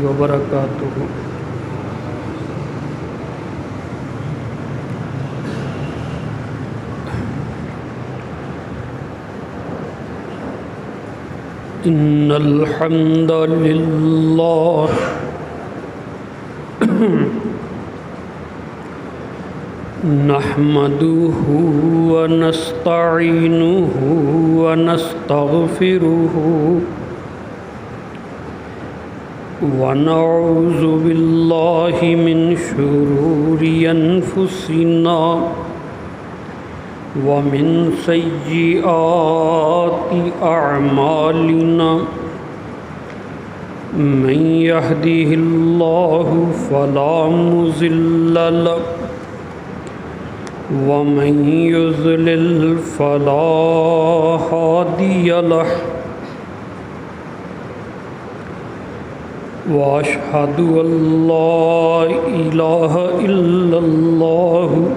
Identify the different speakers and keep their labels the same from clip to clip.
Speaker 1: وبرکاتہ۔ ان الحمد للہ نحمده ونستعینه ونستغفره ونعوذ باللہ من شرور انفسنا ومن سیئات اعمالنا من يهده الله فلا مضل له ومن يضلل فلا هادي له واشهد ان لا اله الا الله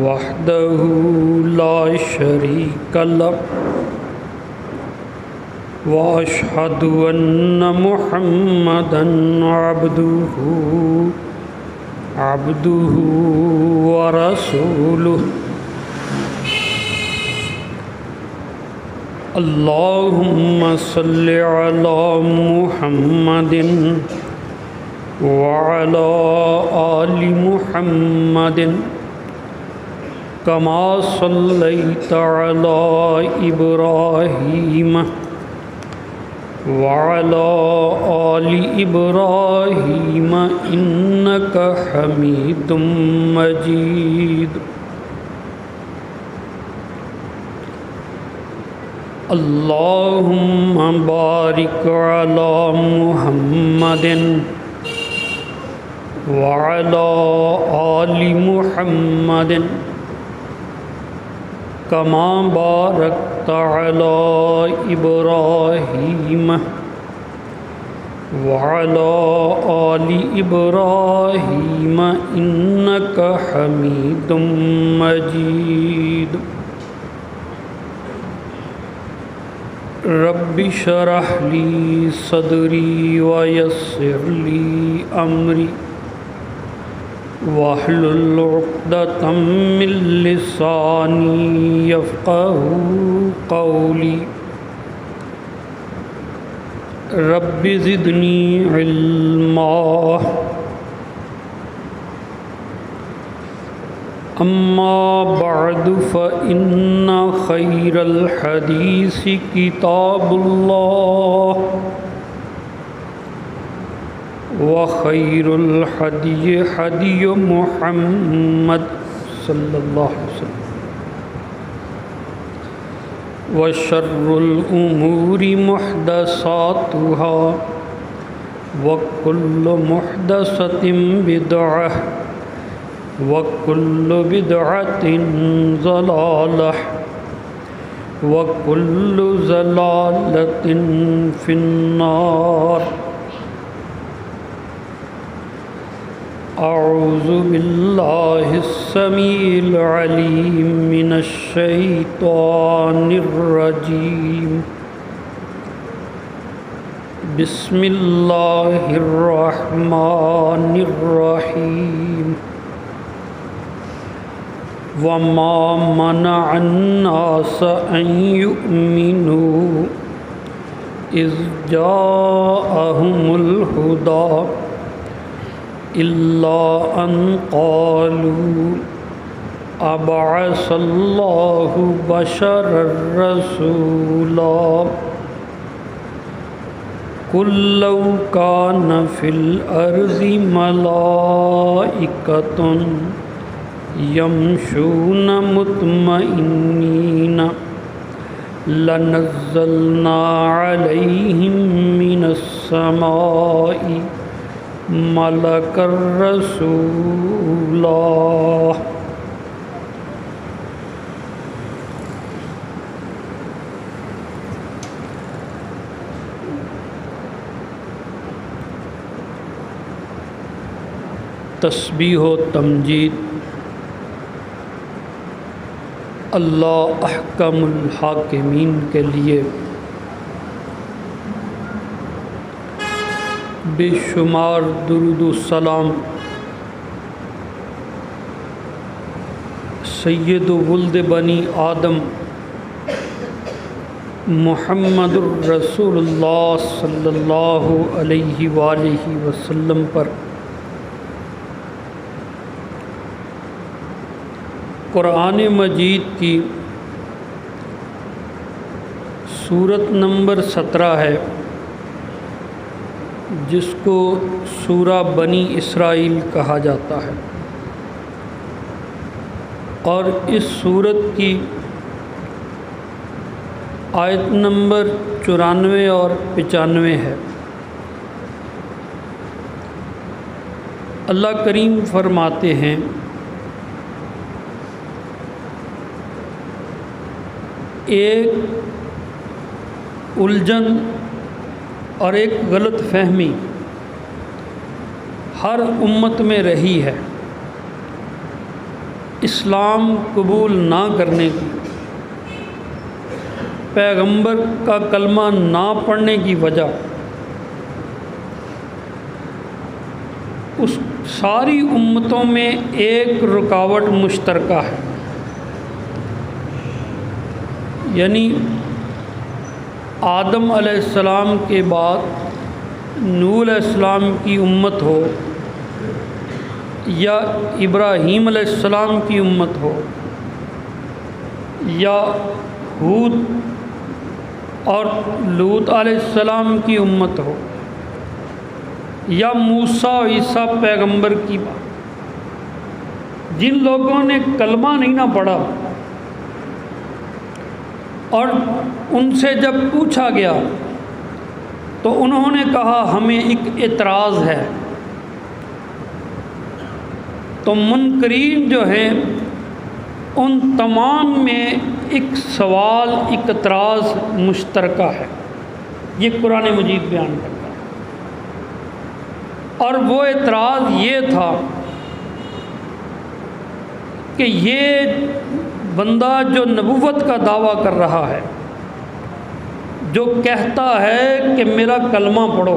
Speaker 1: وحده لا شريك له واشهد ان محمدا عبده ورسوله اللهم صل على محمد وعلى آل محمد كما صليت على إبراهيم وعلى آل إبراهيم إنك حميد مجيد اللهم بارك على محمد وعلى آل محمد كما باركت على إبراهيم وعلى آل إبراهيم إنك حميد مجيد رب اشرح لي صدري ويسر لي أمري واحلل عقدة من لساني يفقهوا قولي رب زدني علما أما بعد فإن خير الحديث كتاب الله وخير الهدي هدي محمد صلى الله عليه وسلم وشر الأمور محدثاتها وكل محدثة بدعة وكل بدعة ضلالة وكل ضلالة في النار أعوذ بالله السميع العليم من الشيطان الرجيم بسم الله الرحمن الرحيم وما منع الناس أن يؤمنوا إذ جاءهم الهدى إلا أن قالوا أبعث الله بشرا رسولا قل لو كان في الأرض ملائكة يمشون مطمئنين لنزلنا عليهم من السماء ملك الرسول تسبیح و تمجید اللہ احکم الحاکمین کے لیے بے شمار درود و سلام سید ولد بنی آدم محمد الرسول اللہ صلی اللہ علیہ وآلہ وسلم پر قرآن مجید کی سورت نمبر 17 ہے، جس کو سورہ بنی اسرائیل کہا جاتا ہے، اور اس سورت کی آیت نمبر 94 اور 95 ہے۔ اللہ کریم فرماتے ہیں، ایک الجھن اور ایک غلط فہمی ہر امت میں رہی ہے، اسلام قبول نہ کرنے کی، پیغمبر کا کلمہ نہ پڑھنے کی وجہ اس ساری امتوں میں ایک رکاوٹ مشترکہ ہے، یعنی آدم علیہ السلام کے بعد نوح علیہ السلام کی امت ہو یا ابراہیم علیہ السلام کی امت ہو یا ہود اور لوط علیہ السلام کی امت ہو یا موسیٰ عیسیٰ پیغمبر کی بات، جن لوگوں نے کلمہ نہیں نہ پڑھا اور ان سے جب پوچھا گیا تو انہوں نے کہا ہمیں ایک اعتراض ہے، تو منکرین جو ہیں ان تمام میں ایک سوال، ایک اعتراض مشترکہ ہے، یہ قرآن مجید بیان کرتا ہے۔ اور وہ اعتراض یہ تھا کہ یہ بندہ جو نبوت کا دعویٰ کر رہا ہے، جو کہتا ہے کہ میرا کلمہ پڑھو،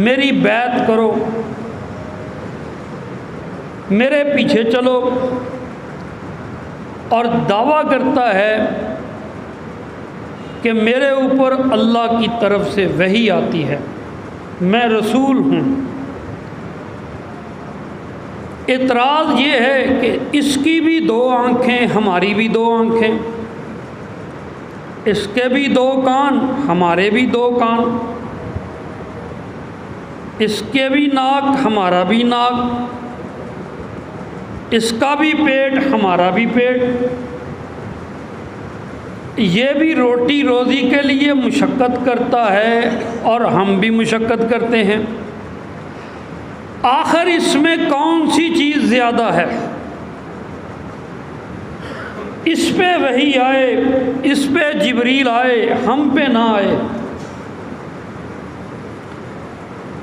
Speaker 1: میری بیعت کرو، میرے پیچھے چلو، اور دعویٰ کرتا ہے کہ میرے اوپر اللہ کی طرف سے وحی آتی ہے، میں رسول ہوں۔ اعتراض یہ ہے کہ اس کی بھی دو آنکھیں، ہماری بھی دو آنکھیں، اس کے بھی دو کان، ہمارے بھی دو کان، اس کے بھی ناک، ہمارا بھی ناک، اس کا بھی پیٹ، ہمارا بھی پیٹ، یہ بھی روٹی روزی کے لیے مشقت کرتا ہے اور ہم بھی مشقت کرتے ہیں، آخر اس میں کون سی چیز زیادہ ہے؟ اس پہ وحی آئے، اس پہ جبریل آئے، ہم پہ نہ آئے۔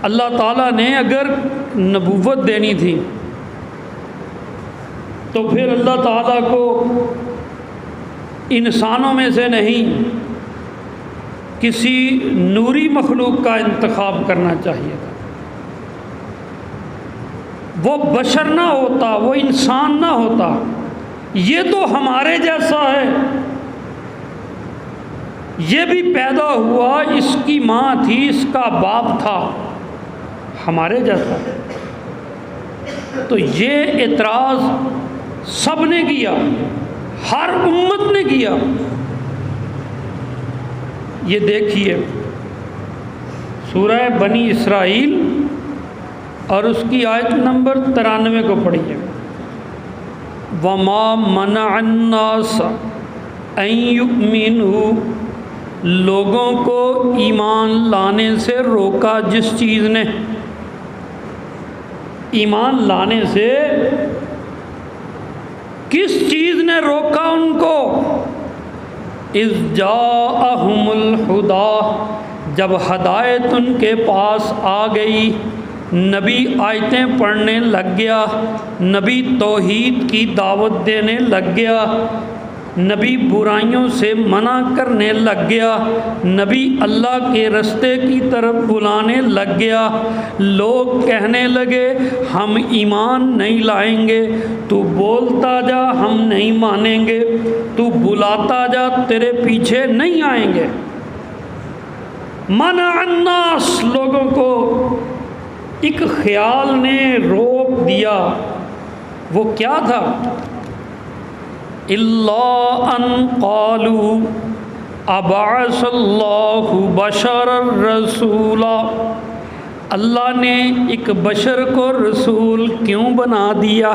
Speaker 1: اللہ تعالیٰ نے اگر نبوت دینی تھی تو پھر اللہ تعالیٰ کو انسانوں میں سے نہیں کسی نوری مخلوق کا انتخاب کرنا چاہیے تھا، وہ بشر نہ ہوتا، وہ انسان نہ ہوتا، یہ تو ہمارے جیسا ہے، یہ بھی پیدا ہوا، اس کی ماں تھی، اس کا باپ تھا، ہمارے جیسا۔ تو یہ اعتراض سب نے کیا، ہر امت نے کیا۔ یہ دیکھیے سورہ بنی اسرائیل اور اس کی آیت نمبر 93 کو پڑھیے، وَمَا مَنَعَ النَّاسَ أَن يُؤْمِنُوا، لوگوں کو ایمان لانے سے روکا جس چیز نے، ایمان لانے سے کس چیز نے روکا ان کو؟ اذ جاءہم الہدی، جب ہدایت ان کے پاس آ گئی، نبی آیتیں پڑھنے لگ گیا، نبی توحید کی دعوت دینے لگ گیا، نبی برائیوں سے منع کرنے لگ گیا، نبی اللہ کے رستے کی طرف بلانے لگ گیا۔ لوگ کہنے لگے ہم ایمان نہیں لائیں گے، تو بولتا جا ہم نہیں مانیں گے، تو بلاتا جا تیرے پیچھے نہیں آئیں گے۔ منع الناس، لوگوں کو ایک خیال نے روک دیا، وہ کیا تھا؟ الا ان قالوا ابعث اللہ بشرا رسولا، اللہ نے ایک بشر کو رسول کیوں بنا دیا؟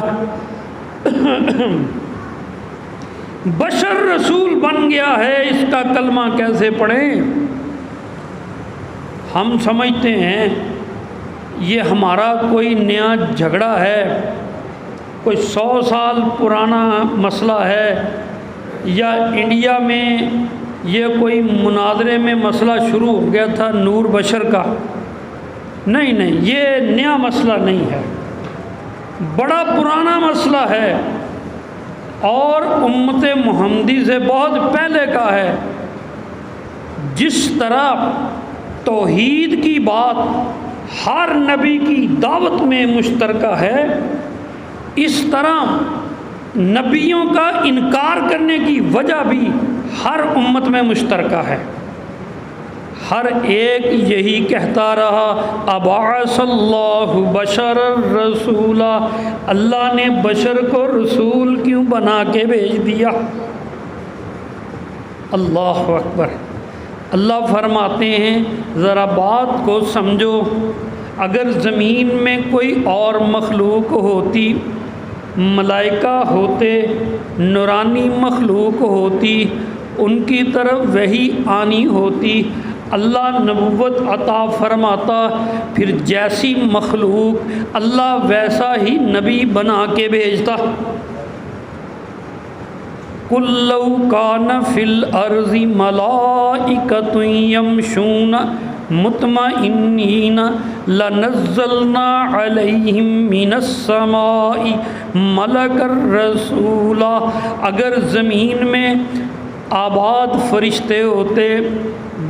Speaker 1: بشر رسول بن گیا ہے، اس کا کلمہ کیسے پڑھیں؟ ہم سمجھتے ہیں یہ ہمارا کوئی نیا جھگڑا ہے، کوئی 100 سال پرانا مسئلہ ہے، یا انڈیا میں یہ کوئی مناظرے میں مسئلہ شروع ہو گیا تھا نور بشر کا۔ نہیں نہیں، یہ نیا مسئلہ نہیں ہے، بڑا پرانا مسئلہ ہے، اور امت محمدی سے بہت پہلے کا ہے۔ جس طرح توحید کی بات ہر نبی کی دعوت میں مشترکہ ہے، اس طرح نبیوں کا انکار کرنے کی وجہ بھی ہر امت میں مشترکہ ہے۔ ہر ایک یہی کہتا رہا ابعث اللہ بشر رسولا، اللہ نے بشر کو رسول کیوں بنا کے بھیج دیا؟ اللہ اکبر۔ اللہ فرماتے ہیں ذرا بات کو سمجھو، اگر زمین میں کوئی اور مخلوق ہوتی، ملائکہ ہوتے، نورانی مخلوق ہوتی، ان کی طرف وحی آنی ہوتی، اللہ نبوت عطا فرماتا، پھر جیسی مخلوق اللہ ویسا ہی نبی بنا کے بھیجتا۔ قُل لَّوْ كَانَ فِي الْأَرْضِ مَلَائِكَةٌ يَمْشُونَ مُطْمَئِنِّينَ لَنَزَّلْنَا عَلَيْهِم مِّنَ السَّمَاءِ مَلَكًا رَّسُولًا، اگر زمین میں آباد فرشتے ہوتے،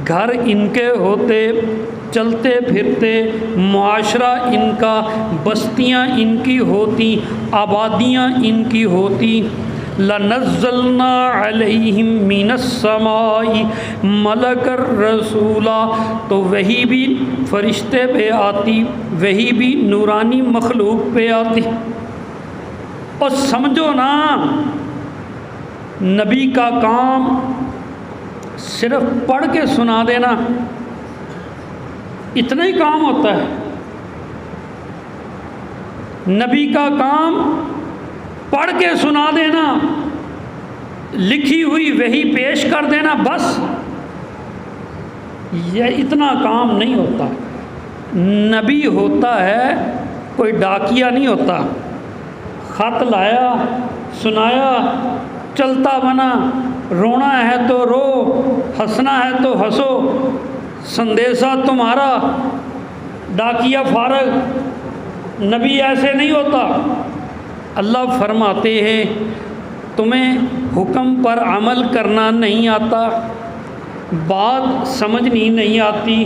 Speaker 1: گھر ان کے ہوتے، چلتے پھرتے، معاشرہ ان کا، بستیاں ان کی ہوتی، آبادیاں ان کی ہوتی، لَنَزَّلْنَا عَلَيْهِم مِّنَ السَّمَاءِ مَلَكًا رَّسُولًا، تو وہی بھی فرشتے پہ آتی، وہی بھی نورانی مخلوق پہ آتی۔ اور سمجھو نا، نبی کا کام صرف پڑھ کے سنا دینا اتنا ہی کام ہوتا ہے۔ نبی کا کام پڑھ کے سنا دینا، لکھی ہوئی وحی پیش کر دینا، بس یہ اتنا کام نہیں ہوتا۔ نبی ہوتا ہے کوئی ڈاکیا نہیں ہوتا، خط لایا، سنایا، چلتا بنا، رونا ہے تو رو، ہنسنا ہے تو ہنسو، سندیسہ تمہارا، ڈاکیا فارغ۔ نبی ایسے نہیں ہوتا۔ اللہ فرماتے ہیں تمہیں حکم پر عمل کرنا نہیں آتا، بات سمجھنی نہیں آتی،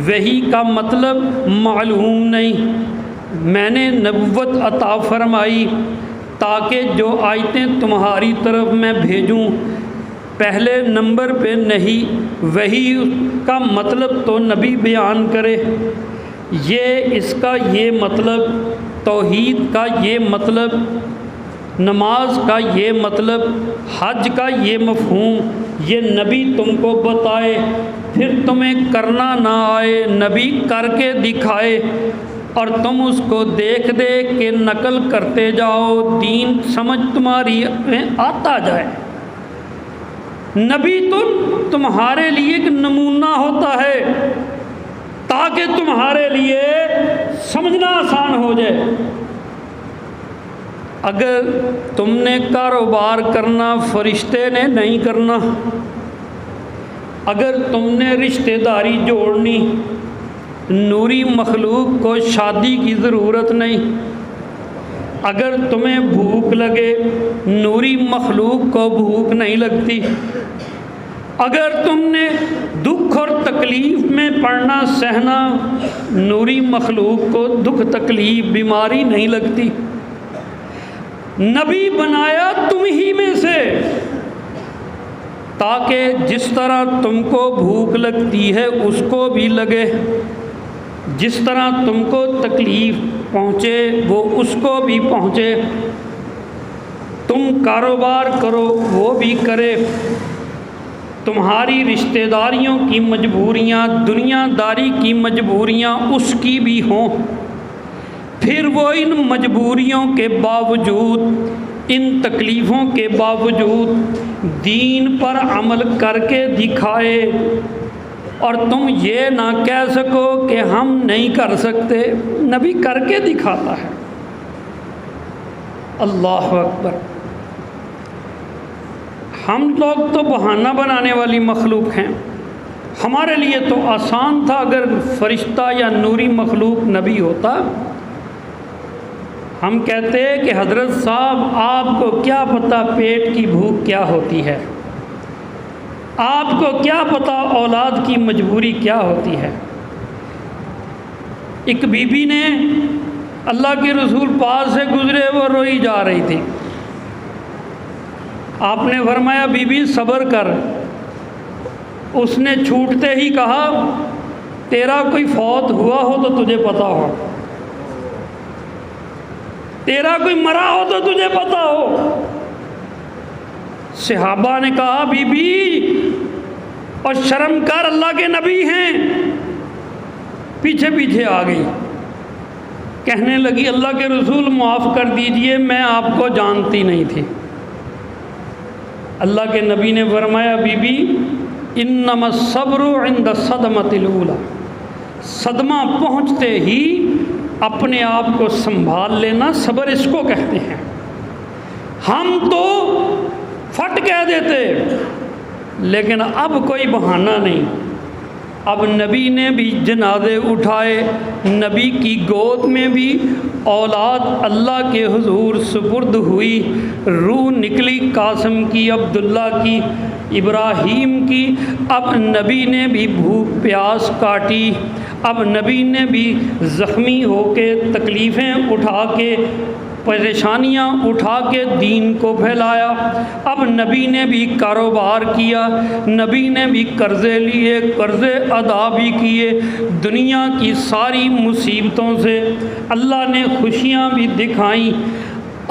Speaker 1: وحی کا مطلب معلوم نہیں، میں نے نبوت عطا فرمائی تاکہ جو آیتیں تمہاری طرف میں بھیجوں پہلے نمبر پہ نہیں، وحی کا مطلب تو نبی بیان کرے، یہ اس کا یہ مطلب، توحید کا یہ مطلب، نماز کا یہ مطلب، حج کا یہ مفہوم، یہ نبی تم کو بتائے، پھر تمہیں کرنا نہ آئے، نبی کر کے دکھائے، اور تم اس کو دیکھ دیکھ کے نقل کرتے جاؤ، دین سمجھ تمہاری میں آتا جائے۔ نبی تمہارے لیے ایک نمونہ ہوتا ہے تاکہ تمہارے لیے سمجھنا آسان ہو جائے۔ اگر تم نے کاروبار کرنا، فرشتے نے نہیں کرنا، اگر تم نے رشتہ داری جوڑنی، نوری مخلوق کو شادی کی ضرورت نہیں، اگر تمہیں بھوک لگے، نوری مخلوق کو بھوک نہیں لگتی۔ اگر تم نے دکھ اور تکلیف میں پڑنا سہنا، نوری مخلوق کو دکھ تکلیف بیماری نہیں لگتی۔ نبی بنایا تم ہی میں سے تاکہ جس طرح تم کو بھوک لگتی ہے اس کو بھی لگے، جس طرح تم کو تکلیف پہنچے وہ اس کو بھی پہنچے۔ تم کاروبار کرو وہ بھی کرے، تمہاری رشتہ داریوں کی مجبوریاں، دنیا داری کی مجبوریاں اس کی بھی ہوں، پھر وہ ان مجبوریوں کے باوجود، ان تکلیفوں کے باوجود دین پر عمل کر کے دکھائے، اور تم یہ نہ کہہ سکو کہ ہم نہیں کر سکتے۔ نبی کر کے دکھاتا ہے۔ اللہ اکبر۔ ہم لوگ تو بہانہ بنانے والی مخلوق ہیں۔ ہمارے لیے تو آسان تھا اگر فرشتہ یا نوری مخلوق نبی ہوتا۔ ہم کہتے کہ حضرت صاحب آپ کو کیا پتہ پیٹ کی بھوک کیا ہوتی ہے، آپ کو کیا پتہ اولاد کی مجبوری کیا ہوتی ہے۔ ایک بی بی نے اللہ کے رسول پاس سے گزرے، وہ روئی جا رہی تھی۔ آپ نے فرمایا بی بی صبر کر۔ اس نے چھوٹتے ہی کہا تیرا کوئی فوت ہوا ہو تو تجھے پتہ ہو، تیرا کوئی مرا ہو تو تجھے پتہ ہو۔ صحابہ نے کہا بی بی اور شرم کر، اللہ کے نبی ہیں۔ پیچھے پیچھے آ گئی، کہنے لگی اللہ کے رسول معاف کر دیجئے، میں آپ کو جانتی نہیں تھی۔ اللہ کے نبی نے فرمایا بی بی انما الصبر عند الصدمۃ الاولی، صدمہ پہنچتے ہی اپنے آپ کو سنبھال لینا صبر اس کو کہتے ہیں۔ ہم تو فٹ کہہ دیتے، لیکن اب کوئی بہانہ نہیں۔ اب نبی نے بھی جنازے اٹھائے، نبی کی گود میں بھی اولاد اللہ کے حضور سپرد ہوئی، روح نکلی قاسم کی، عبداللہ کی، ابراہیم کی۔ اب نبی نے بھی بھوک پیاس کاٹی، اب نبی نے بھی زخمی ہو کے تکلیفیں اٹھا کے، پریشانیاں اٹھا کے دین کو پھیلایا۔ اب نبی نے بھی کاروبار کیا، نبی نے بھی قرضے لیے، قرضے ادا بھی کیے، دنیا کی ساری مصیبتوں سے اللہ نے خوشیاں بھی دکھائیں۔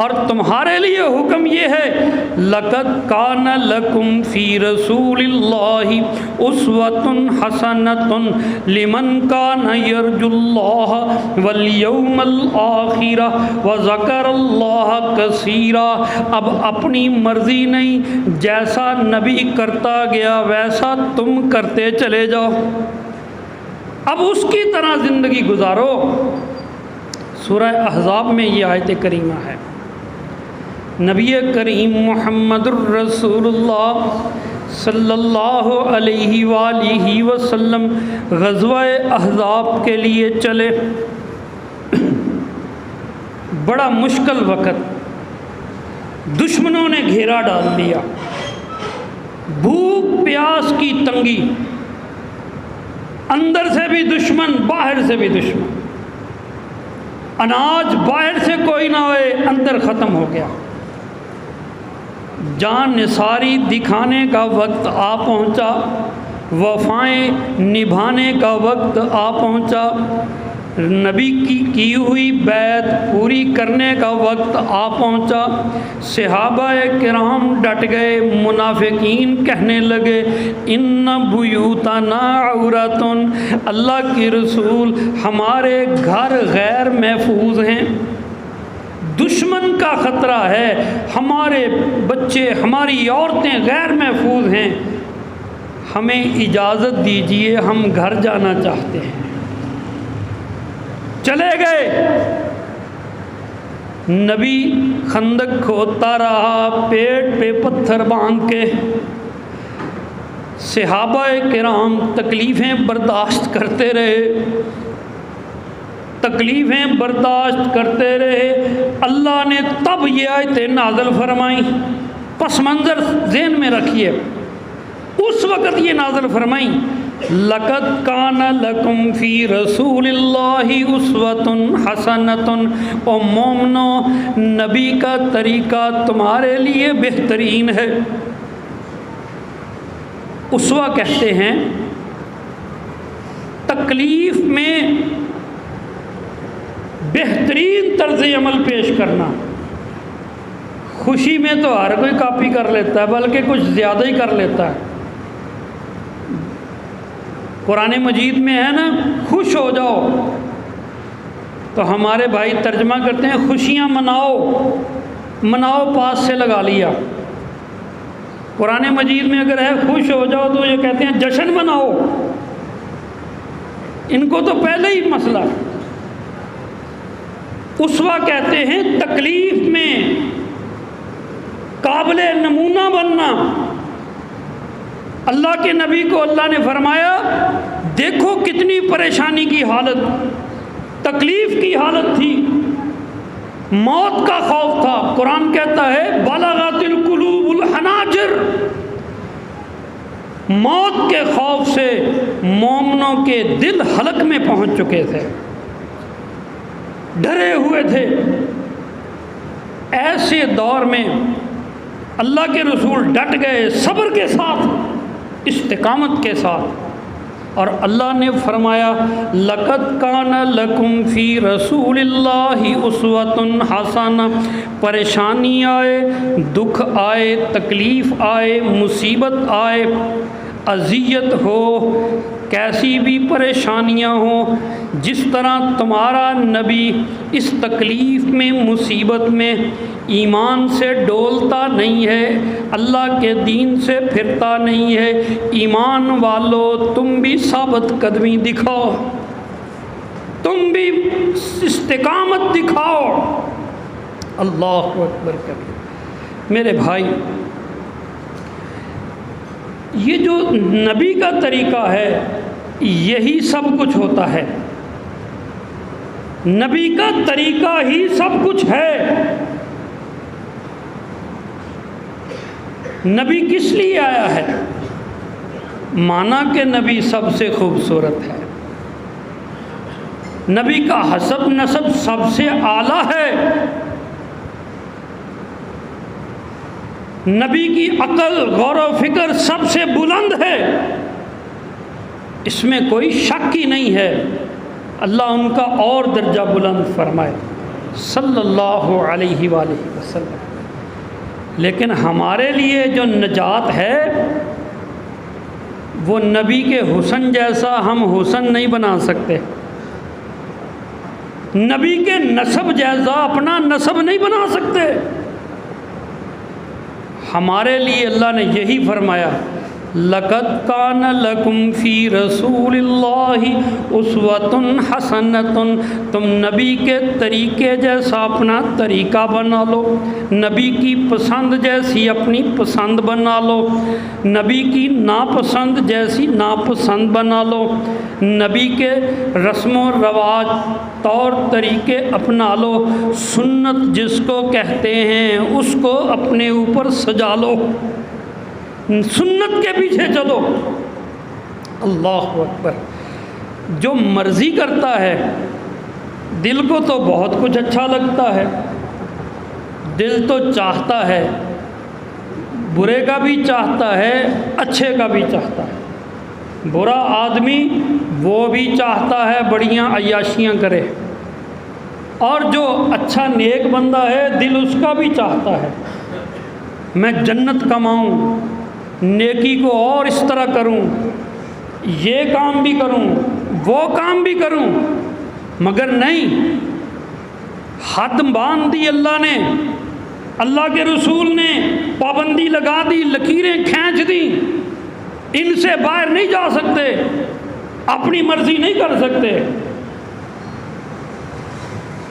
Speaker 1: اور تمہارے لیے حکم یہ ہے لَقَدْ كَانَ لَكُمْ فِي رَسُولِ اللَّهِ أُسْوَةٌ حَسَنَةٌ لِمَنْ كَانَ يَرْجُو اللَّهَ وَالْيَوْمَ الْآخِرَ وَذَكَرَ اللَّهَ كَثِيرًا۔ اب اپنی مرضی نہیں، جیسا نبی کرتا گیا ویسا تم کرتے چلے جاؤ، اب اس کی طرح زندگی گزارو۔ سورہ احزاب میں یہ آیت کریمہ ہے۔ نبی کریم محمد الرسول اللہ صلی اللہ علیہ وآلہ وسلم غزوہ احزاب کے لیے چلے۔ بڑا مشکل وقت، دشمنوں نے گھیرا ڈال دیا، بھوک پیاس کی تنگی، اندر سے بھی دشمن باہر سے بھی دشمن، اناج باہر سے کوئی نہ ہوئے، اندر ختم ہو گیا۔ جان نثاری دکھانے کا وقت آ پہنچا، وفائیں نبھانے کا وقت آ پہنچا، نبی کی ہوئی بیعت پوری کرنے کا وقت آ پہنچا۔ صحابہ کرام ڈٹ گئے، منافقین کہنے لگے ان بیوتنا عورۃ، اللہ کے رسول ہمارے گھر غیر محفوظ ہیں، دشمن کا خطرہ ہے، ہمارے بچے ہماری عورتیں غیر محفوظ ہیں، ہمیں اجازت دیجیے، ہم گھر جانا چاہتے ہیں۔ چلے گئے، نبی خندق کھودتا رہا پیٹ پہ پتھر باندھ کے، صحابہ کرام تکلیفیں برداشت کرتے رہے۔ تکلیفیں برداشت کرتے رہے، اللہ نے تب یہ آیتیں نازل فرمائیں۔ پس منظر ذہن میں رکھیے، اس وقت یہ نازل فرمائیں، لَقَدْ كَانَ لَكُمْ فِي رَسُولِ اللَّهِ أُسْوَةٌ حَسَنَةٌ، او مومنو نبی کا طریقہ تمہارے لیے بہترین ہے۔ اسوہ کہتے ہیں تکلیف میں بہترین طرز عمل پیش کرنا۔ خوشی میں تو ہر کوئی کاپی کر لیتا ہے، بلکہ کچھ زیادہ ہی کر لیتا ہے۔ قرآن مجید میں ہے نا، خوش ہو جاؤ، تو ہمارے بھائی ترجمہ کرتے ہیں خوشیاں مناؤ، مناؤ پاس سے لگا لیا۔ قرآن مجید میں اگر ہے خوش ہو جاؤ تو یہ کہتے ہیں جشن مناؤ، ان کو تو پہلے ہی مسئلہ۔ اسوہ کہتے ہیں تکلیف میں قابل نمونہ بننا۔ اللہ کے نبی کو اللہ نے فرمایا دیکھو کتنی پریشانی کی حالت، تکلیف کی حالت تھی، موت کا خوف تھا۔ قرآن کہتا ہے بلغت القلوب الحناجر، موت کے خوف سے مومنوں کے دل حلق میں پہنچ چکے تھے، ڈرے ہوئے تھے۔ ایسے دور میں اللہ کے رسول ڈٹ گئے صبر کے ساتھ، استقامت کے ساتھ، اور اللہ نے فرمایا لَقَدْ كَانَ لَكُمْ فِي رَسُولِ اللَّهِ أُسْوَةٌ حَسَنَةٌ۔ پریشانی آئے، دکھ آئے، تکلیف آئے، مصیبت آئے، اذیت ہو، کیسی بھی پریشانیاں ہوں، جس طرح تمہارا نبی اس تکلیف میں، مصیبت میں ایمان سے ڈولتا نہیں ہے، اللہ کے دین سے پھرتا نہیں ہے، ایمان والو تم بھی ثابت قدمی دکھاؤ، تم بھی استقامت دکھاؤ۔ اللہ اکبر کبیر۔ میرے بھائی، یہ جو نبی کا طریقہ ہے یہی سب کچھ ہوتا ہے، نبی کا طریقہ ہی سب کچھ ہے۔ نبی کس لیے آیا ہے؟ مانا کہ نبی سب سے خوبصورت ہے، نبی کا حسب نسب سب سے اعلیٰ ہے، نبی کی عقل غور و فکر سب سے بلند ہے، اس میں کوئی شک ہی نہیں ہے۔ اللہ ان کا اور درجہ بلند فرمائے صلی اللہ علیہ وآلہ وسلم۔ لیکن ہمارے لیے جو نجات ہے وہ نبی کے حسن جیسا ہم حسن نہیں بنا سکتے، نبی کے نسب جیسا اپنا نسب نہیں بنا سکتے۔ ہمارے لیے اللہ نے یہی فرمایا لَقَدْ كَانَ لَكُمْ فِي رَسُولِ اللَّهِ أُسْوَةٌ حَسَنَةٌ، تم نبی کے طریقے جیسا اپنا طریقہ بنا لو، نبی کی پسند جیسی اپنی پسند بنا لو، نبی کی ناپسند جیسی ناپسند بنا لو، نبی کے رسم و رواج طور طریقے اپنا لو، سنت جس کو کہتے ہیں اس کو اپنے اوپر سجا لو، سنت کے پیچھے چلو۔ اللہ اکبر۔ جو مرضی کرتا ہے، دل کو تو بہت کچھ اچھا لگتا ہے، دل تو چاہتا ہے، برے کا بھی چاہتا ہے، اچھے کا بھی چاہتا ہے۔ برا آدمی وہ بھی چاہتا ہے بڑیاں عیاشیاں کرے، اور جو اچھا نیک بندہ ہے دل اس کا بھی چاہتا ہے میں جنت کماؤں، نیکی کو اور اس طرح کروں، یہ کام بھی کروں، وہ کام بھی کروں، مگر نہیں، حد باندھ دی اللہ نے، اللہ کے رسول نے پابندی لگا دی، لکیریں کھینچ دی، ان سے باہر نہیں جا سکتے، اپنی مرضی نہیں کر سکتے۔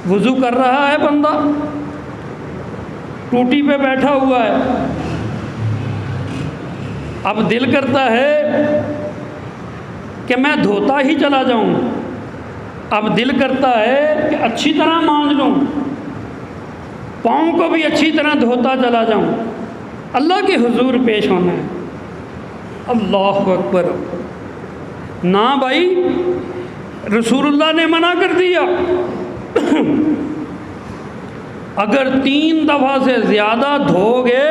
Speaker 1: وضو کر رہا ہے بندہ، ٹوٹی پہ بیٹھا ہوا ہے، اب دل کرتا ہے کہ میں دھوتا ہی چلا جاؤں، اب دل کرتا ہے کہ اچھی طرح مانج لوں، پاؤں کو بھی اچھی طرح دھوتا چلا جاؤں، اللہ کے حضور پیش ہونا ہے۔ اللہ اکبر! نہ بھائی، رسول اللہ نے منع کر دیا، اگر 3 دفعہ سے زیادہ دھو گے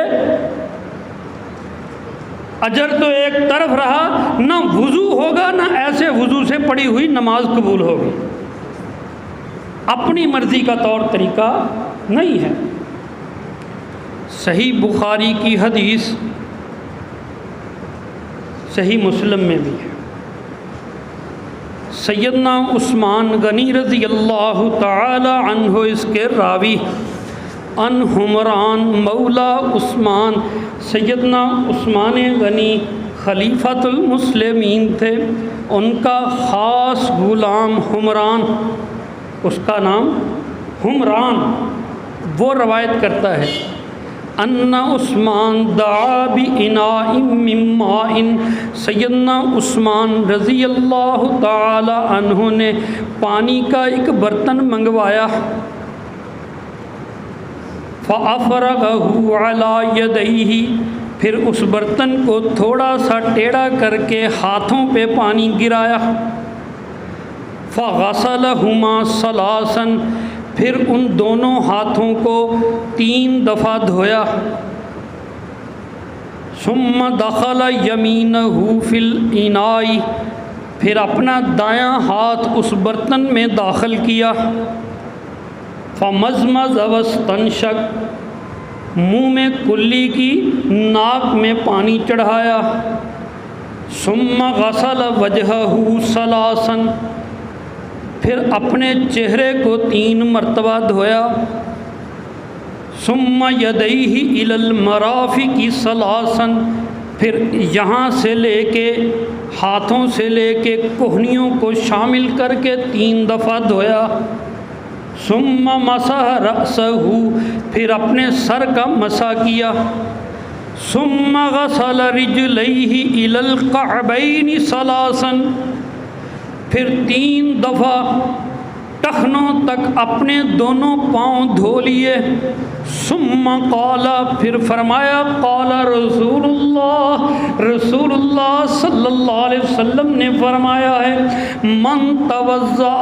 Speaker 1: اجر تو ایک طرف رہا، نہ وضو ہوگا، نہ ایسے وضو سے پڑی ہوئی نماز قبول ہوگی۔ اپنی مرضی کا طور طریقہ نہیں ہے۔ صحیح بخاری کی حدیث، صحیح مسلم میں بھی ہے، سیدنا عثمان غنی رضی اللہ تعالی عنہ اس کے راوی، ان حمران مولا عثمان، سیدنا عثمان غنی خلیفۃ المسلمین تھے، ان کا خاص غلام حمران، اس کا نام حمران، وہ روایت کرتا ہے ان عثمان دعا بإناء من ماء، سیدنا عثمان رضی اللہ تعالی عنہ نے پانی کا ایک برتن منگوایا، فَأَفْرَغَهُ عَلَى يَدَيْهِ، پھر اس برتن کو تھوڑا سا ٹیڑھا کر کے ہاتھوں پہ پانی گرایا، فَغَسَلَهُمَا ثَلَاثًا، پھر ان دونوں ہاتھوں کو 3 دفعہ دھویا، ثُمَّ دَخَلَ يَمِينَهُ فِي الْإِنَاءِ، پھر اپنا دایاں ہاتھ اس برتن میں داخل کیا، فَمَزْمَزَ وَاسْتَنْشَقَ، منہ میں کلی کی، ناک میں پانی چڑھایا، ثُمَّ غَسَلَ وَجْهَهُ ثَلَاثًا، پھر اپنے چہرے کو 3 مرتبہ دھویا، ثُمَّ يَدَيْهِ إِلَى الْمَرَافِقِ ثَلَاثًا، پھر یہاں سے لے کے، ہاتھوں سے لے کے کوہنیوں کو شامل کر کے 3 دفعہ دھویا، ثم مسح رأسه، پھر اپنے سر کا مسح کیا، ثم غسل رجليه إلى الكعبين ثلاثا، پھر 3 دفعہ ٹخنوں تک اپنے دونوں پاؤں دھو لیے، ثم قال، پھر فرمایا، قال رسول اللہ، رسول اللہ صلی اللہ علیہ وسلم نے فرمایا ہے، من توضأ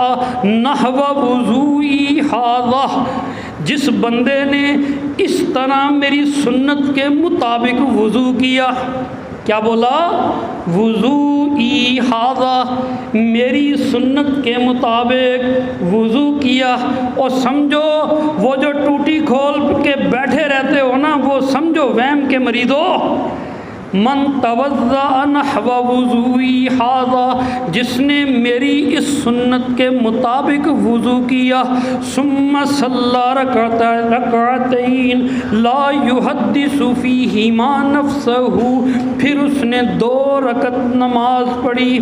Speaker 1: نحو وضوئی ھذا، جس بندے نے اس طرح میری سنت کے مطابق وضو کیا، کیا بولا؟ وضوئی ھذا، میری سنت کے مطابق وضو کیا، اور سمجھو وہ جو ٹوٹی کھول کے بیٹھے رہتے ہو نا، وہ سمجھو وہم کے مریدو، من توضأ نحو وضوئی ھذا، جس نے میری اس سنت کے مطابق وضو کیا، ثم صلی رکعتین لا یحدث فیہما نفسہ، پھر اس نے 2 رکعت نماز پڑھی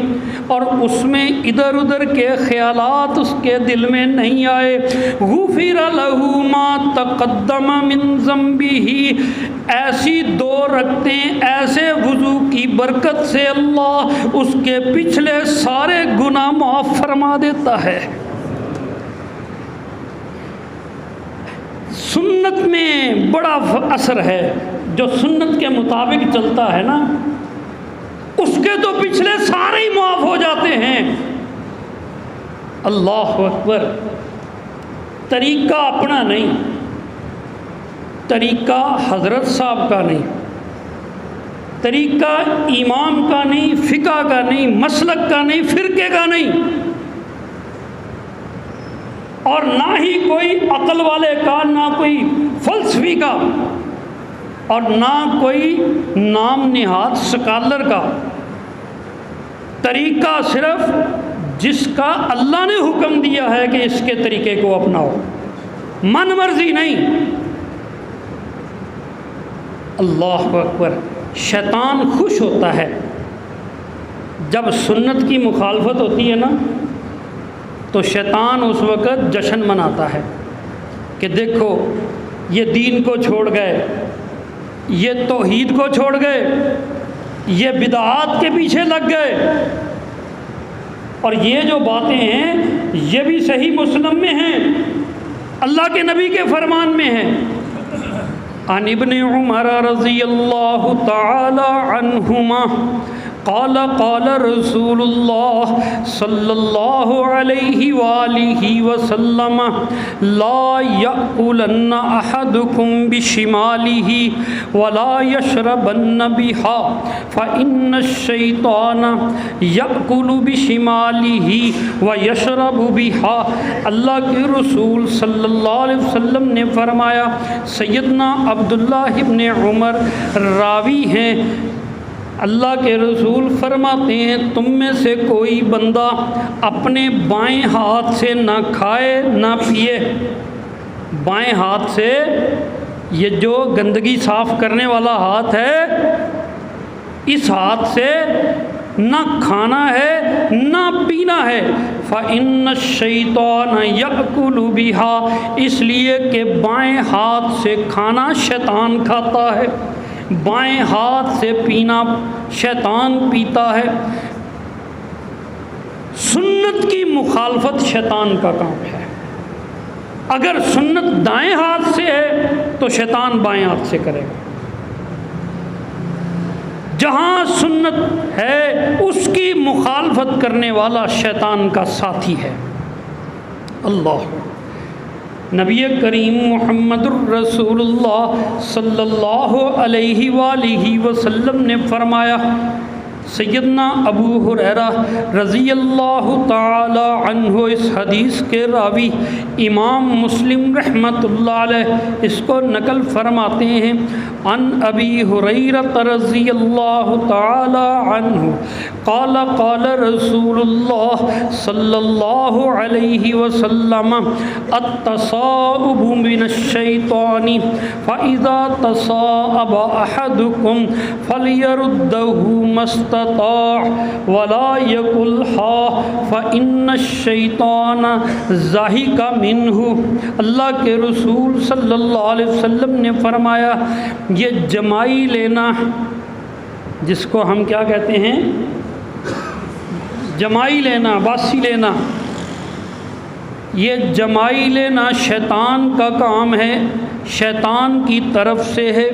Speaker 1: اور اس میں ادھر ادھر کے خیالات اس کے دل میں نہیں آئے، غفر لہ ما تقدم من ذنبہ، ایسی 2 رکعتیں ایسے وضو کی برکت سے اللہ اس کے پچھلے سارے گناہ معاف فرما دیتا ہے۔ سنت میں بڑا اثر ہے، جو سنت کے مطابق چلتا ہے نا، اس کے تو پچھلے سارے ہی معاف ہو جاتے ہیں۔ اللہ اکبر! طریقہ اپنا نہیں، طریقہ حضرت صاحب کا نہیں، طریقہ امام کا نہیں، فقہ کا نہیں، مسلک کا نہیں، فرقے کا نہیں، اور نہ ہی کوئی عقل والے کا، نہ کوئی فلسفی کا، اور نہ کوئی نام نہاد سکالر کا۔ طریقہ صرف جس کا اللہ نے حکم دیا ہے کہ اس کے طریقے کو اپناؤ، من مرضی نہیں۔ اللہ اکبر! شیطان خوش ہوتا ہے جب سنت کی مخالفت ہوتی ہے نا، تو شیطان اس وقت جشن مناتا ہے کہ دیکھو یہ دین کو چھوڑ گئے، یہ توحید کو چھوڑ گئے، یہ بدعات کے پیچھے لگ گئے، اور یہ جو باتیں ہیں یہ بھی صحیح مسلم میں ہیں، اللہ کے نبی کے فرمان میں ہے۔ عن ابن عمر رضی اللہ تعالی عنہما قال قال رسول اللہ صلی اللہ علیہ وآلہ وسلم لا یأکلن احدکم بشمالہ ولا یشربن بها فإن الشیطان یأکل بشمالہ ویشرب بها۔ اللہ کے رسول صلی اللہ علیہ وسلم نے فرمایا، سیدنا عبداللہ ابن عمر راوی ہیں، اللہ کے رسول فرماتے ہیں تم میں سے کوئی بندہ اپنے بائیں ہاتھ سے نہ کھائے نہ پیے۔ بائیں ہاتھ سے، یہ جو گندگی صاف کرنے والا ہاتھ ہے، اس ہاتھ سے نہ کھانا ہے نہ پینا ہے۔ فَإِنَّ الشَّيْطَانَ يَأْكُلُ بِهَا، اس لیے کہ بائیں ہاتھ سے کھانا شیطان کھاتا ہے، بائیں ہاتھ سے پینا شیطان پیتا ہے۔ سنت کی مخالفت شیطان کا کام ہے۔ اگر سنت دائیں ہاتھ سے ہے تو شیطان بائیں ہاتھ سے کرے گا۔ جہاں سنت ہے اس کی مخالفت کرنے والا شیطان کا ساتھی ہے۔ اللہ، نبی کریم محمد الرسول اللہ صلی اللہ علیہ وآلہ وسلم نے فرمایا، سیدنا ابو ہریرہ رضی اللہ تعالی عنہ اس حدیث کے راوی امام مسلم رحمۃ اللہ علیہ اس کو نقل فرماتے ہیں، عن ابی ہریرہ رضی اللہ تعالی عنہ قال قال رسول اللہ صلی اللہ علیہ وسلم التصاؤب من الشیطان فإذا تصاءب أحدكم فليرده ما استطاع ولا يقلها فإن الشیطان ضحك منه۔ اللہ کے رسول صلی اللہ علیہ وسلم نے فرمایا، یہ جمائی لینا، جس کو ہم کیا کہتے ہیں، جمائی لینا، باسی لینا، یہ جمائی لینا شیطان کا کام ہے، شیطان کی طرف سے ہے،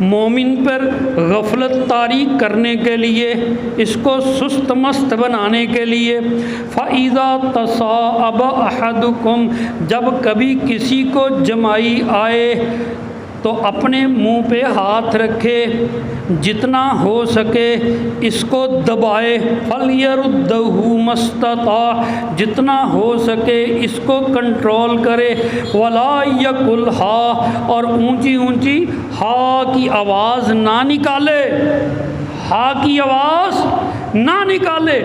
Speaker 1: مومن پر غفلت طاری کرنے کے لیے، اس کو سست مست بنانے کے لیے۔ فَإِذَا تَصَاءَبَ أَحَدُكُمْ، جب کبھی کسی کو جمائی آئے تو اپنے منہ پہ ہاتھ رکھے، جتنا ہو سکے اس کو دبائے، فَلْيَرُدَّهُ مَا اسْتَطَاعَ، جتنا ہو سکے اس کو کنٹرول کرے، وَلَا يَقُلْهَا، اور اونچی اونچی ہا کی آواز نہ نکالے، ہا کی آواز نہ نکالے۔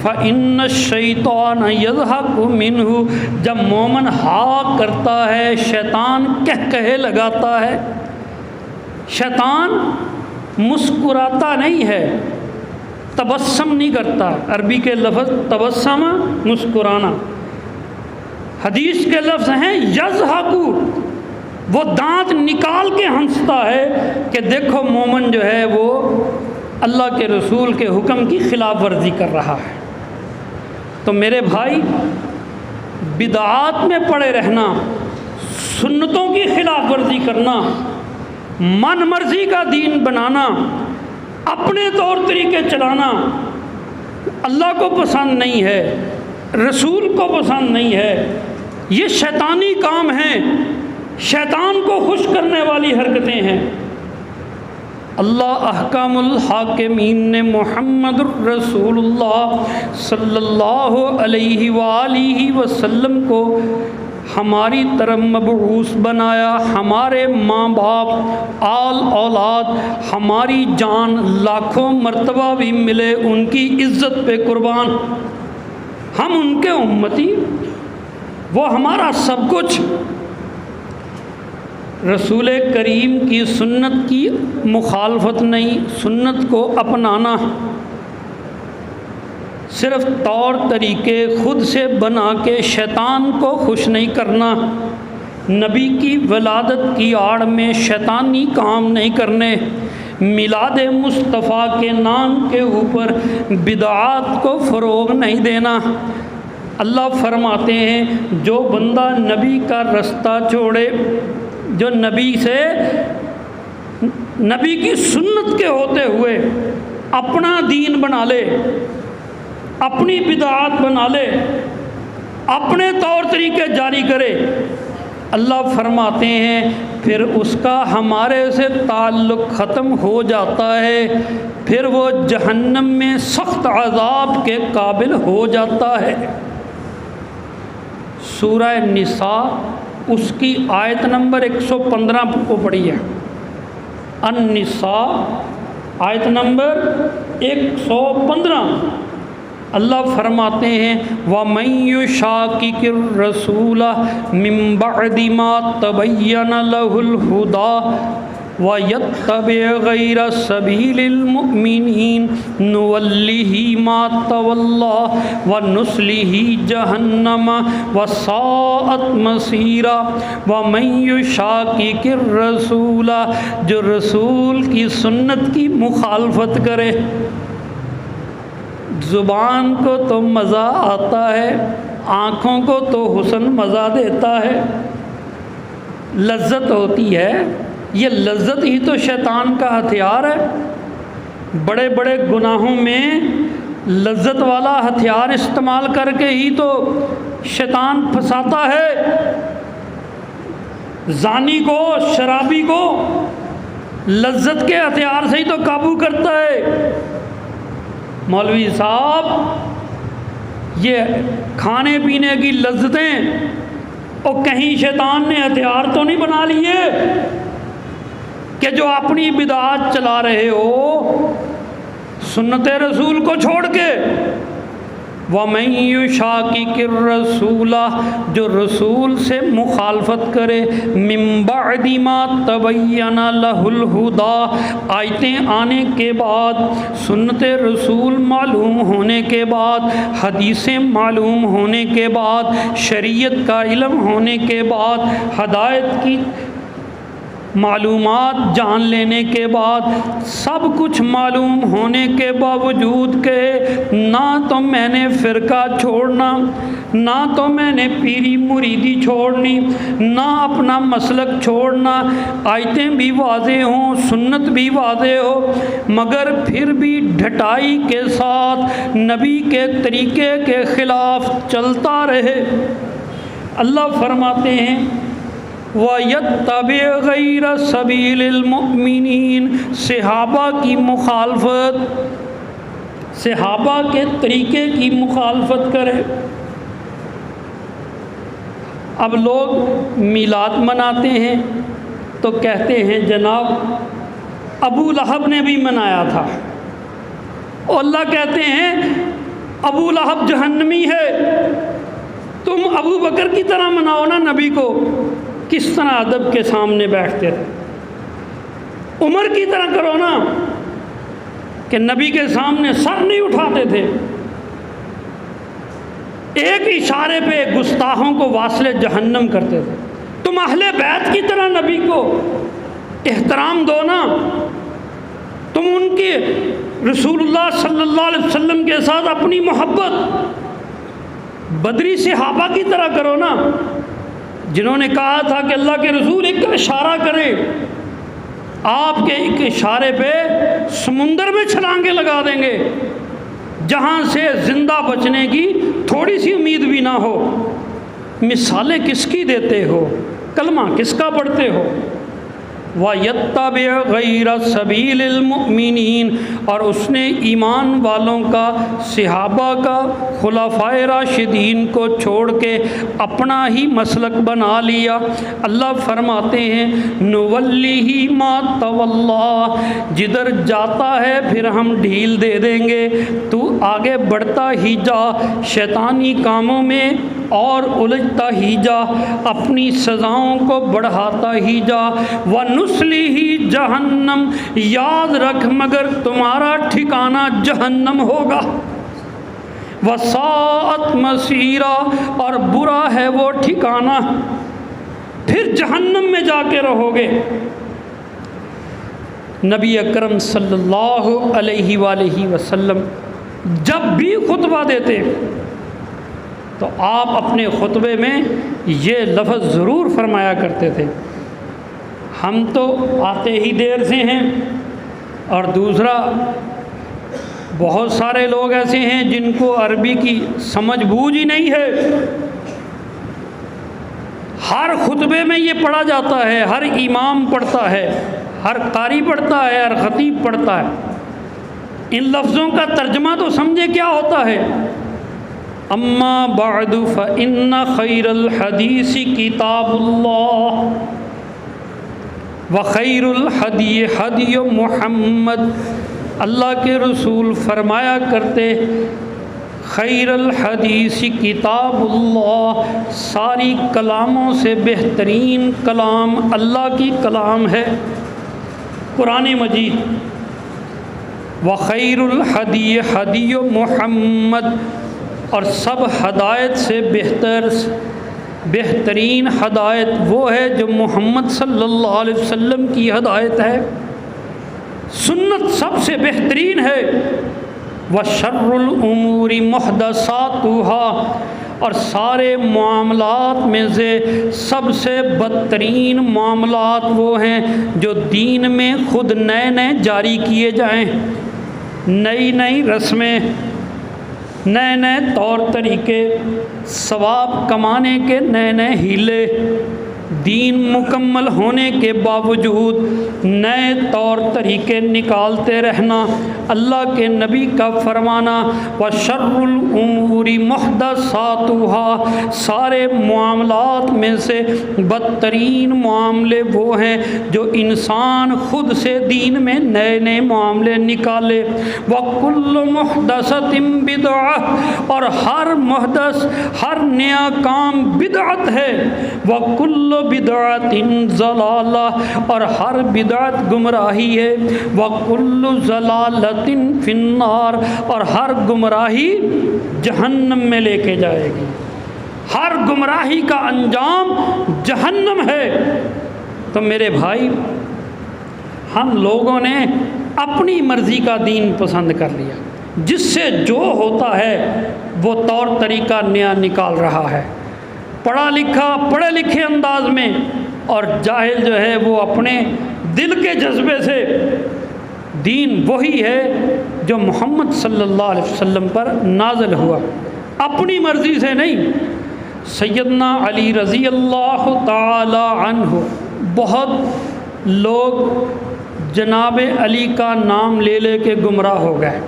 Speaker 1: فَإِنَّ الشَّيْطَانَ يَضْحَكُ مِنْهُ، جب مومن ہا کرتا ہے شیطان کہے لگاتا ہے۔ شیطان مسکراتا نہیں ہے، تبسم نہیں کرتا۔ عربی کے لفظ تبسم مسکرانا، حدیث کے لفظ ہیں یضحک، وہ دانت نکال کے ہنستا ہے کہ دیکھو مومن جو ہے وہ اللہ کے رسول کے حکم کی خلاف ورزی کر رہا ہے۔ تو میرے بھائی، بدعات میں پڑے رہنا، سنتوں کی خلاف ورزی کرنا، من مرضی کا دین بنانا، اپنے طور طریقے چلانا اللہ کو پسند نہیں ہے، رسول کو پسند نہیں ہے، یہ شیطانی کام ہیں، شیطان کو خوش کرنے والی حرکتیں ہیں۔ اللہ احکام الحاکمین نے محمد الرسول اللہ صلی اللہ علیہ وآلہ وسلم کو ہماری طرف مبعوث بنایا، ہمارے ماں باپ، آل اولاد، ہماری جان لاکھوں مرتبہ بھی ملے ان کی عزت پہ قربان، ہم ان کے امتی، وہ ہمارا سب کچھ۔ رسول کریم کی سنت کی مخالفت نہیں، سنت کو اپنانا، صرف طور طریقے خود سے بنا کے شیطان کو خوش نہیں کرنا، نبی کی ولادت کی آڑ میں شیطانی کام نہیں کرنے، میلاد مصطفیٰ کے نام کے اوپر بدعات کو فروغ نہیں دینا۔ اللہ فرماتے ہیں جو بندہ نبی کا رستہ چھوڑے، جو نبی کی سنت کے ہوتے ہوئے اپنا دین بنا لے، اپنی بدعات بنا لے، اپنے طور طریقے جاری کرے، اللہ فرماتے ہیں پھر اس کا ہمارے سے تعلق ختم ہو جاتا ہے، پھر وہ جہنم میں سخت عذاب کے قابل ہو جاتا ہے۔ سورہ نساء اس کی آیت نمبر 115 کو پڑھی ہے۔ النساء آیت نمبر 115، اللہ فرماتے ہیں وَمَن يُشَاقِقِ الرَّسُولَ مِن بَعْدِ مَا تَبَيَّنَ لَهُ الْهُدَى وَيَتَّبِعْ غَيْرَ سَبِيلِ الْمُؤْمِنِينَ نُوَلِّهِ مَا تَوَلَّى وَنُصْلِهِ جَهَنَّمَ وَسَاءَتْ مَصِيرًا۔ وَمَن يُشَاقِقِ الرَّسُولَ، جو رسول کی سنت کی مخالفت کرے، زبان کو تو مزہ آتا ہے، آنکھوں کو تو حسن مزہ دیتا ہے، لذت ہوتی ہے، یہ لذت ہی تو شیطان کا ہتھیار ہے۔ بڑے بڑے گناہوں میں لذت والا ہتھیار استعمال کر کے ہی تو شیطان پھنساتا ہے، زانی کو، شرابی کو لذت کے ہتھیار سے ہی تو قابو کرتا ہے۔ مولوی صاحب، یہ کھانے پینے کی لذتیں اور کہیں شیطان نے ہتھیار تو نہیں بنا لیے کہ جو اپنی بدعات چلا رہے ہو سنت رسول کو چھوڑ کے؟ وَمَن يُشَاقِقِ الرَّسُولَ، جو رسول سے مخالفت کرے، مِن بَعْدِ مَا تَبَيَّنَ لَهُ الْهُدَى، آیتیں آنے کے بعد، سنت رسول معلوم ہونے کے بعد، حدیثیں معلوم ہونے کے بعد، شریعت کا علم ہونے کے بعد، ہدایت کی معلومات جان لینے کے بعد، سب کچھ معلوم ہونے کے باوجود کہ نہ تو میں نے فرقہ چھوڑنا، نہ تو میں نے پیری مریدی چھوڑنی، نہ اپنا مسلک چھوڑنا، آیتیں بھی واضح ہوں، سنت بھی واضح ہو، مگر پھر بھی ڈھٹائی کے ساتھ نبی کے طریقے کے خلاف چلتا رہے۔ اللہ فرماتے ہیں وَيَتَّبِعْ غَيْرَ سَبِيلِ الْمُؤْمِنِينَ، صحابہ کی مخالفت، صحابہ کے طریقے کی مخالفت کرے۔ اب لوگ میلاد مناتے ہیں تو کہتے ہیں جناب ابو لہب نے بھی منایا تھا، اور اللہ کہتے ہیں ابو لہب جہنمی ہے، تم ابو بکر کی طرح مناؤ نا نبی کو۔ کس طرح ادب کے سامنے بیٹھتے تھے، عمر کی طرح کرو نا کہ نبی کے سامنے سر نہیں اٹھاتے تھے، ایک اشارے پہ گستاخوں کو واصل جہنم کرتے تھے۔ تم اہل بیت کی طرح نبی کو احترام دو نا، تم ان کے رسول اللہ صلی اللہ علیہ وسلم کے ساتھ اپنی محبت بدری صحابہ کی طرح کرو نا، جنہوں نے کہا تھا کہ اللہ کے رسول ایک اشارہ کرے، آپ کے ایک اشارے پہ سمندر میں چھلانگیں لگا دیں گے، جہاں سے زندہ بچنے کی تھوڑی سی امید بھی نہ ہو۔ مثالیں کس کی دیتے ہو، کلمہ کس کا پڑھتے ہو؟ وَيَتَّبِعْ غَيْرَ سَبِيلِ الْمُؤْمِنِينَ، اور اس نے ایمان والوں کا، صحابہ کا، خلفائے راشدین کو چھوڑ کے اپنا ہی مسلک بنا لیا۔ اللہ فرماتے ہیں نُوَلِّهِ مَا تَوَلَّى، جدھر جاتا ہے پھر ہم ڈھیل دے دیں گے، تو آگے بڑھتا ہی جا شیطانی کاموں میں اور الجھتا ہی جا، اپنی سزاؤں کو بڑھاتا ہی جا۔ وَنُصْلِهِ جہنم، یاد رکھ مگر تمہارا ٹھکانہ جہنم ہوگا۔ وَسَاءَتْ مَصِيرًا، اور برا ہے وہ ٹھکانہ، پھر جہنم میں جا کے رہو گے۔ نبی اکرم صلی اللہ علیہ وآلہ وسلم جب بھی خطبہ دیتے تو آپ اپنے خطبے میں یہ لفظ ضرور فرمایا کرتے تھے، ہم تو آتے ہی دیر سے ہیں، اور دوسرا بہت سارے لوگ ایسے ہیں جن کو عربی کی سمجھ بوجھ ہی نہیں ہے۔ ہر خطبے میں یہ پڑھا جاتا ہے، ہر امام پڑھتا ہے، ہر قاری پڑھتا ہے، ہر خطیب پڑھتا ہے۔ ان لفظوں کا ترجمہ تو سمجھے کیا ہوتا ہے؟ اما بعد فإن خیر الحدیث کتاب اللہ وخیر الحدی حدی محمد۔ اللہ کے رسول فرمایا کرتے خیر الحدیث کتاب اللہ، ساری کلاموں سے بہترین کلام اللہ کی کلام ہے قرآن مجید۔ وخیر الحدی حدی محمد، اور سب ہدایت سے بہترین ہدایت وہ ہے جو محمد صلی اللہ علیہ وسلم کی ہدایت ہے، سنت سب سے بہترین ہے۔ وشر الامور محدثاتها، اور سارے معاملات میں سے سب سے بدترین معاملات وہ ہیں جو دین میں خود نئے نئے جاری کیے جائیں، نئی نئی رسمیں، نئے نئے طور طریقے، ثواب کمانے کے نئے نئے ہیلے، دین مکمل ہونے کے باوجود نئے طور طریقے نکالتے رہنا، اللہ کے نبی کا فرمانا وَشَرُّ الْأُمُورِ مُحْدَثَاتُهَا، سارے معاملات میں سے بدترین معاملے وہ ہیں جو انسان خود سے دین میں نئے نئے معاملے نکالے۔ وَكُلُّ مُحْدَثَةٍ بِدْعَةٍ، اور ہر محدث، ہر نیا کام بدعت ہے۔ وَكُلُّ بدعۃ ضلالہ، اور ہر بدعت گمراہی ہے۔ وَكُلُّ ضلالۃ فی النار، اور ہر گمراہی جہنم میں لے کے جائے گی، ہر گمراہی کا انجام جہنم ہے۔ تو میرے بھائی، ہم لوگوں نے اپنی مرضی کا دین پسند کر لیا، جس سے جو ہوتا ہے وہ طور طریقہ نیا نکال رہا ہے، پڑھا لکھا پڑھے لکھے انداز میں، اور جاہل جو ہے وہ اپنے دل کے جذبے سے۔ دین وہی ہے جو محمد صلی اللہ علیہ وسلم پر نازل ہوا، اپنی مرضی سے نہیں۔ سیدنا علی رضی اللہ تعالی عنہ، بہت لوگ جناب علی کا نام لے لے کے گمراہ ہو گئے،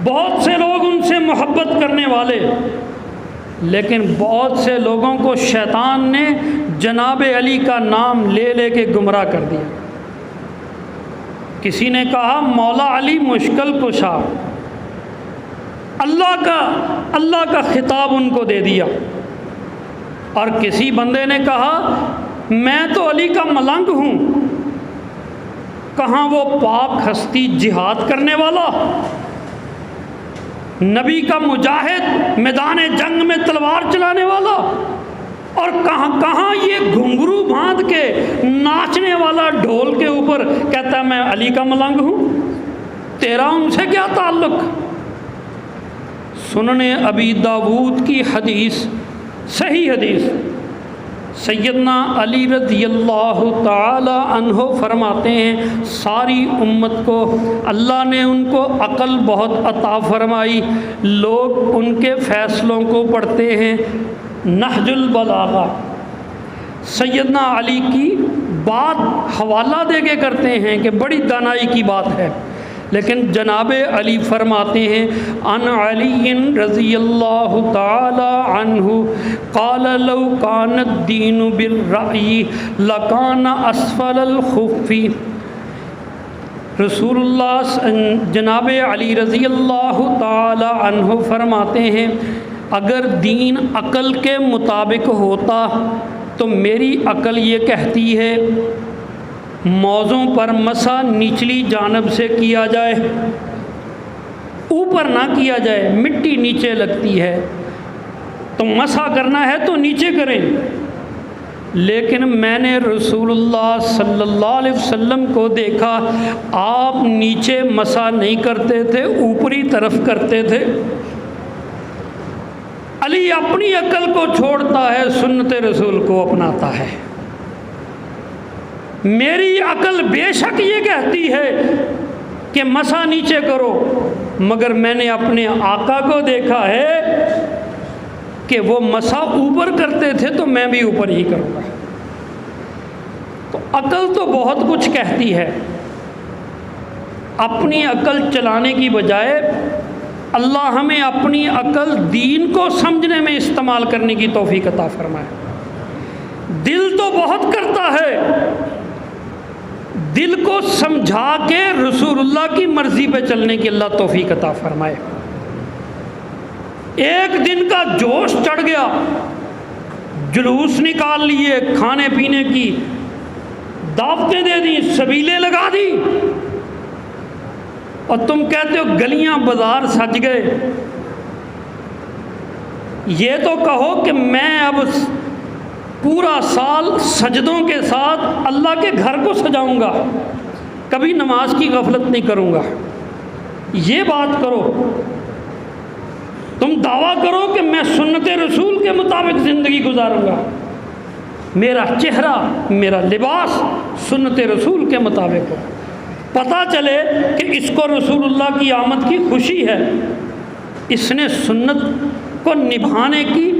Speaker 1: بہت سے لوگ ان سے محبت کرنے والے، لیکن بہت سے لوگوں کو شیطان نے جناب علی کا نام لے لے کے گمراہ کر دیا۔ کسی نے کہا مولا علی مشکل کشا، اللہ کا خطاب ان کو دے دیا، اور کسی بندے نے کہا میں تو علی کا ملنگ ہوں۔ کہاں وہ پاک ہستی جہاد کرنے والا، نبی کا مجاہد، میدان جنگ میں تلوار چلانے والا، اور کہاں یہ گھنگرو باندھ کے ناچنے والا ڈھول کے اوپر کہتا ہے میں علی کا ملنگ ہوں۔ تیرا ان سے کیا تعلق؟ سنن ابی داود کی حدیث، صحیح حدیث، سیدنا علی رضی اللہ تعالی عنہ فرماتے ہیں ساری امت کو اللہ نے ان کو عقل بہت عطا فرمائی، لوگ ان کے فیصلوں کو پڑھتے ہیں۔ نہج البلاغہ سیدنا علی کی بات حوالہ دے کے کرتے ہیں کہ بڑی دانائی کی بات ہے، لیکن جناب علی فرماتے ہیں عن علی رضی اللہ تعالی عنہ قال لو کان الدین بالرأی لکان اسفل الخف۔ رسول اللہ جناب علی رضی اللہ تعالی عنہ فرماتے ہیں اگر دین عقل کے مطابق ہوتا تو میری عقل یہ کہتی ہے موزوں پر مسح نچلی جانب سے کیا جائے، اوپر نہ کیا جائے، مٹی نیچے لگتی ہے تو مسح کرنا ہے تو نیچے کریں، لیکن میں نے رسول اللہ صلی اللہ علیہ وسلم کو دیکھا، آپ نیچے مسح نہیں کرتے تھے، اوپری طرف کرتے تھے۔ علی اپنی عقل کو چھوڑتا ہے، سنت رسول کو اپناتا ہے۔ میری عقل بے شک یہ کہتی ہے کہ مسح نیچے کرو، مگر میں نے اپنے آقا کو دیکھا ہے کہ وہ مسح اوپر کرتے تھے تو میں بھی اوپر ہی کروں گا۔ تو عقل تو بہت کچھ کہتی ہے، اپنی عقل چلانے کی بجائے اللہ ہمیں اپنی عقل دین کو سمجھنے میں استعمال کرنے کی توفیق عطا فرمائے۔ دل تو بہت کرتا ہے، دل کو سمجھا کے رسول اللہ کی مرضی پہ چلنے کی اللہ توفیق عطا فرمائے۔ ایک دن کا جوش چڑھ گیا، جلوس نکال لیے، کھانے پینے کی دعوتیں دے دی، سبیلیں لگا دی، اور تم کہتے ہو گلیاں بازار سج گئے۔ یہ تو کہو کہ میں اب پورا سال سجدوں کے ساتھ اللہ کے گھر کو سجاؤں گا، کبھی نماز کی غفلت نہیں کروں گا۔ یہ بات کرو، تم دعویٰ کرو کہ میں سنت رسول کے مطابق زندگی گزاروں گا، میرا چہرہ میرا لباس سنت رسول کے مطابق ہو، پتہ چلے کہ اس کو رسول اللہ کی آمد کی خوشی ہے، اس نے سنت کو نبھانے کی،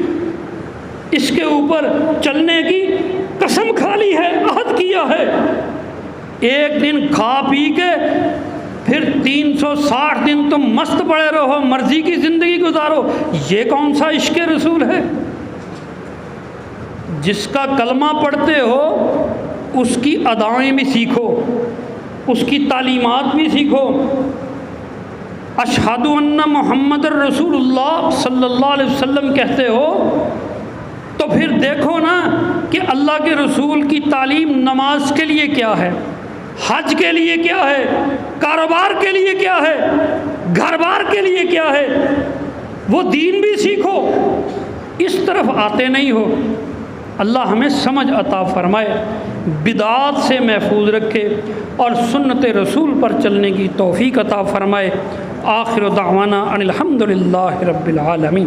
Speaker 1: اس کے اوپر چلنے کی قسم کھا لی ہے، عہد کیا ہے۔ ایک دن کھا پی کے پھر 360 دن تم مست پڑے رہو، مرضی کی زندگی گزارو، یہ کون سا عشق رسول ہے؟ جس کا کلمہ پڑھتے ہو اس کی ادائیں بھی سیکھو، اس کی تعلیمات بھی سیکھو۔ اشہد ان محمد رسول اللہ صلی اللہ علیہ وسلم کہتے ہو تو پھر دیکھو نا کہ اللہ کے رسول کی تعلیم نماز کے لیے کیا ہے، حج کے لیے کیا ہے، کاروبار کے لیے کیا ہے، گھر بار کے لیے کیا ہے، وہ دین بھی سیکھو، اس طرف آتے نہیں ہو۔ اللہ ہمیں سمجھ عطا فرمائے، بدعات سے محفوظ رکھے اور سنت رسول پر چلنے کی توفیق عطا فرمائے۔ آخر دعوانا ان الحمد للہ رب العالمین۔